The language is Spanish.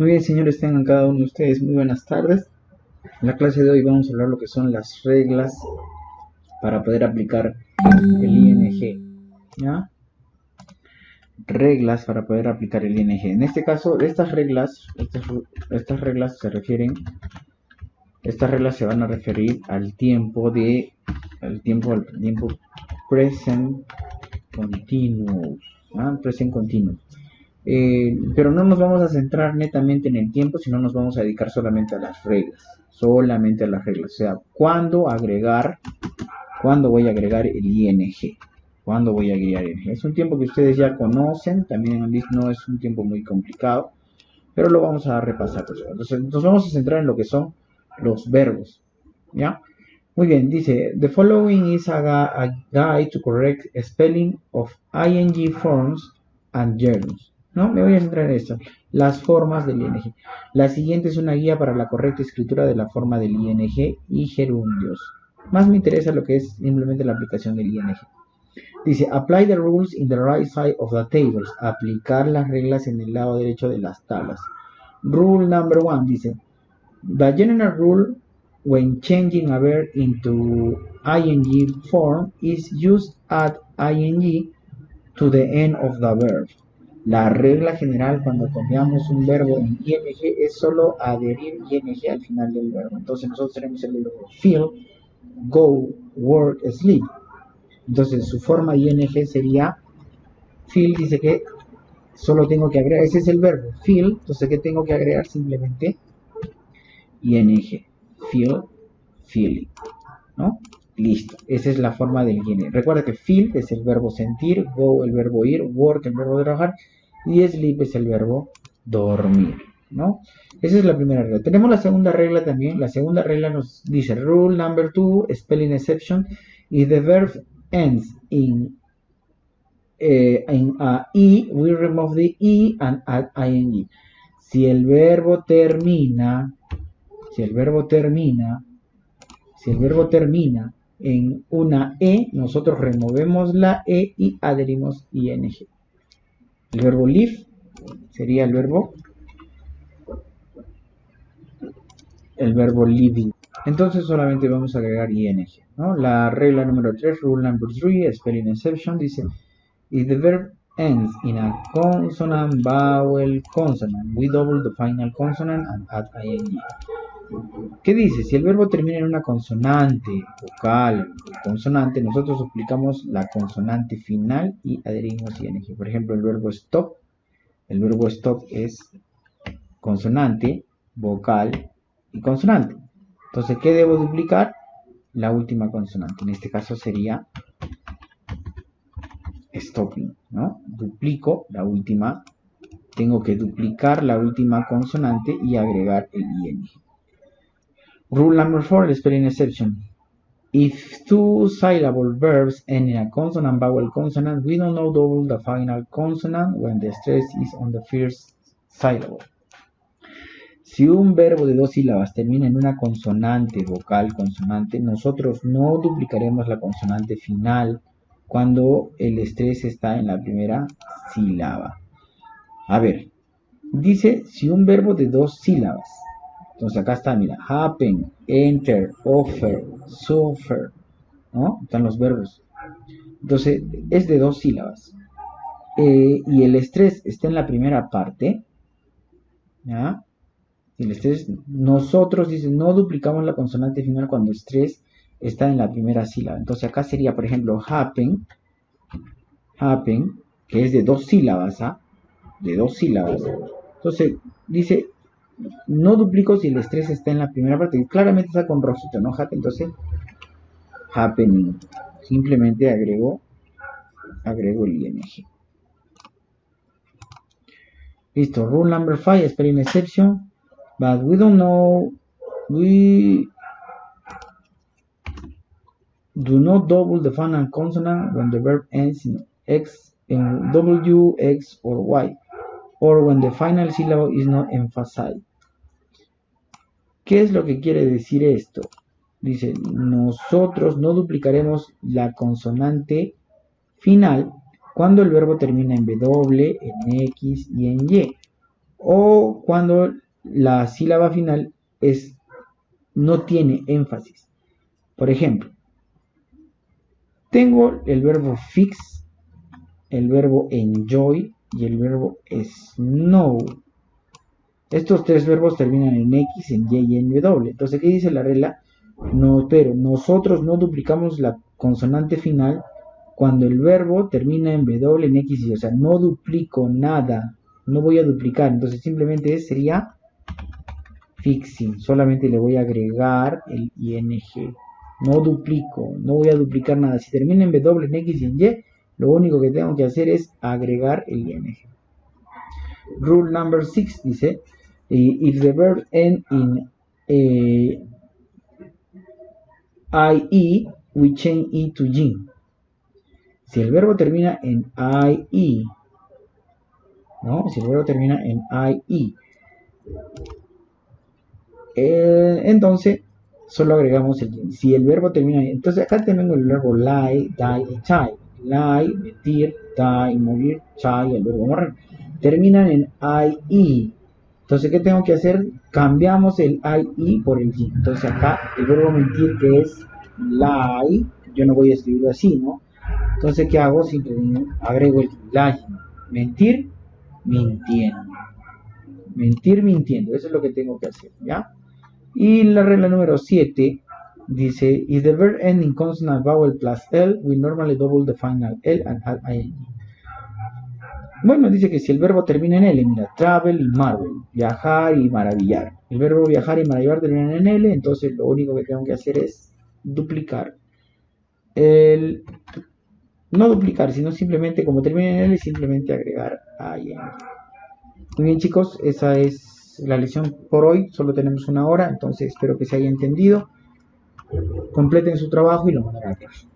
Muy bien, señores, tengan cada uno de ustedes muy buenas tardes. En la clase de hoy vamos a hablar lo que son las reglas para poder aplicar el ING. ¿Ya? Reglas para poder aplicar el ING. En este caso, estas reglas se refieren, estas reglas se van a referir al tiempo present continuous. ¿Ya? Present continuous. Pero no nos vamos a centrar netamente en el tiempo, sino nos vamos a dedicar solamente a las reglas. Solamente a las reglas. O sea, cuándo voy a agregar el ING. ¿Cuándo voy a agregar el ING? Es un tiempo que ustedes ya conocen, también han visto, no es un tiempo muy complicado, pero lo vamos a repasar. Entonces, nos vamos a centrar en lo que son los verbos. ¿Ya? Muy bien, dice, the following is a guide to correct spelling of ing forms and gerunds. ¿No? Me voy a centrar en esto. Las formas del ing. La siguiente es una guía para la correcta escritura de la forma del ing y gerundios. Más me interesa lo que es simplemente la aplicación del ing. Dice, apply the rules in the right side of the tables. Aplicar las reglas en el lado derecho de las tablas. Rule number 1 dice, the general rule when changing a verb into ing form is use add ing to the end of the verb. La regla general cuando cambiamos un verbo en ing es solo adherir ing al final del verbo. Entonces nosotros tenemos el verbo feel, go, work, sleep. Entonces su forma ing sería feel, dice que solo tengo que agregar, ese es el verbo, feel, entonces ¿qué tengo que agregar? Simplemente ing, feel, feeling, ¿no? Listo, esa es la forma del ing. Recuerda que feel es el verbo sentir, go el verbo ir, work el verbo trabajar y sleep es el verbo dormir, ¿no? Esa es la primera regla. Tenemos la segunda regla también. La segunda regla nos dice rule number 2, spelling exception, if the verb ends in a e, we remove the e and add ing. Si el verbo termina en una E, nosotros removemos la E y adherimos ing. El verbo live sería el verbo living. Entonces solamente vamos a agregar ing, ¿no? La regla número 3, rule number 3, spelling exception, dice, if the verb ends in a consonant, vowel, consonant, we double the final consonant and add ing. ¿Qué dice? Si el verbo termina en una consonante, vocal, consonante, nosotros duplicamos la consonante final y adherimos ing. Por ejemplo, el verbo stop es consonante, vocal y consonante. Entonces, ¿qué debo duplicar? La última consonante. En este caso sería stopping, ¿no? Tengo que duplicar la última consonante y agregar el ing. Rule number 4, the spelling exception. If two syllable verbs end in a consonant, vowel, consonant, we don't know double the final consonant when the stress is on the first syllable. Si un verbo de dos sílabas termina en una consonante, vocal, consonante, nosotros no duplicaremos la consonante final cuando el estrés está en la primera sílaba. A ver, dice si un verbo de dos sílabas. Entonces acá está, mira, happen, enter, offer, suffer, ¿no? Están los verbos. Entonces es de dos sílabas. Y el estrés está en la primera parte, ¿ya? El estrés, nosotros, dice, no duplicamos la consonante final cuando el estrés está en la primera sílaba. Entonces acá sería, por ejemplo, happen, que es de dos sílabas, ¿ah? De dos sílabas. Entonces dice, no duplico si el estrés está en la primera parte. Claramente está con rojito, ¿no? Entonces, happening. Simplemente agrego el ing. Listo. Rule number 5, spelling exception. But we don't know. We do not double the final consonant when the verb ends in x, in w, x, or y, or when the final syllable is not emphasized. ¿Qué es lo que quiere decir esto? Dice, nosotros no duplicaremos la consonante final cuando el verbo termina en W, en X y en Y. o cuando la sílaba final no tiene énfasis. Por ejemplo, tengo el verbo fix, el verbo enjoy y el verbo snow. Estos tres verbos terminan en X, en Y y en W. Entonces, ¿qué dice la regla? No, pero nosotros no duplicamos la consonante final cuando el verbo termina en W, en X y Y. O sea, no duplico nada. No voy a duplicar. Entonces, simplemente sería fixing. Solamente le voy a agregar el ing. No duplico. No voy a duplicar nada. Si termina en W, en X y en Y, lo único que tengo que hacer es agregar el ing. Rule number 6 dice, if the verb end in IE, we change E to ing. Si el verbo termina en IE, ¿no? Si el verbo termina en IE, entonces solo agregamos el ing. Si el verbo termina en, entonces acá tenemos el verbo lie, die y chai. Lie, mentir, die, morir, chai, el verbo morrer. Terminan en IE. Entonces, ¿qué tengo que hacer? Cambiamos el IE por el ing. Entonces acá el verbo mentir, que es lie, yo no voy a escribirlo así, ¿no? Entonces, ¿qué hago? Simplemente agrego el lying. Mentir, mintiendo. Mentir, mintiendo. Eso es lo que tengo que hacer, ¿ya? Y la regla número 7 dice, if the verb ends in consonant vowel plus L, we normally double the final L and add ing. Bueno, dice que si el verbo termina en L, mira, travel y marvel, viajar y maravillar. El verbo viajar y maravillar termina en L, entonces lo único que tengo que hacer es duplicar. No duplicar, sino simplemente, como termina en L, simplemente agregar ing. Muy bien, chicos, esa es la lección por hoy. Solo tenemos una hora, entonces espero que se haya entendido. Completen su trabajo y lo mandarán a clase.